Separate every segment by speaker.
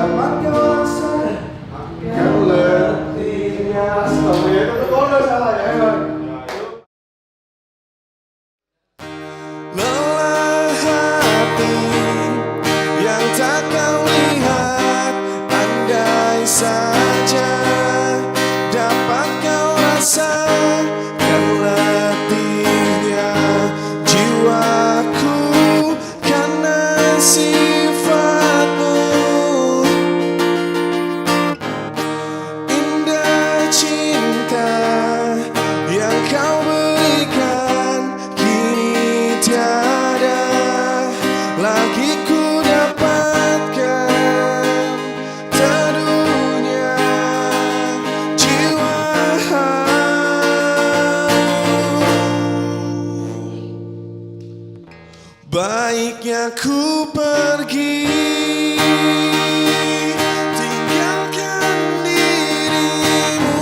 Speaker 1: dapat dewasa yang letihnya. Stop ya, itu udah salah ya.
Speaker 2: Lelah hati yang tak kau lihat, andai saja dapat kau rasakan letihnya jiwaku karena sifatmu. Indah cinta yang kau berikan kini tiada lagi ku dapatkan. Teduhnya jiwa, baiknya ku pergi, tinggalkan dirimu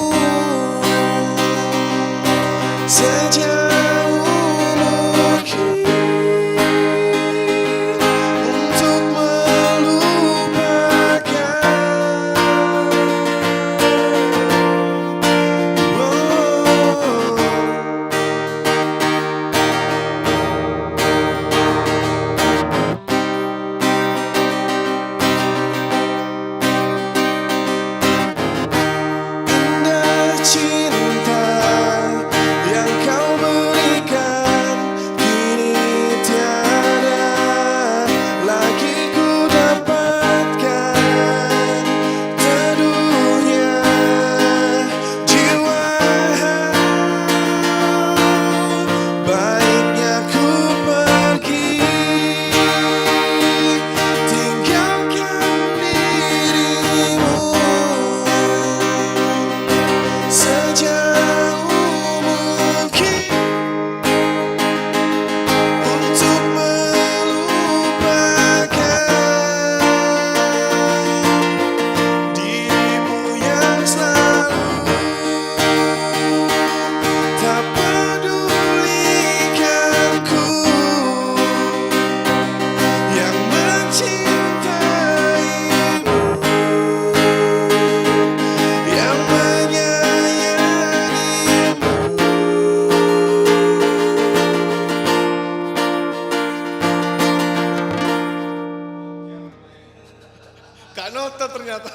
Speaker 2: sejauh mungkin untuk melupakan. Indah cinta yang kau berikan kini tiada lagi ku dapatkan. Teduhnya jiwa, baiknya ku pergi, tinggalkan dirimu sejauh mungkin untuk melupakan dirimu yang selalu tak pedulikanku, yang mencintaimu, yang menyayangimu. Gak notet ternyata.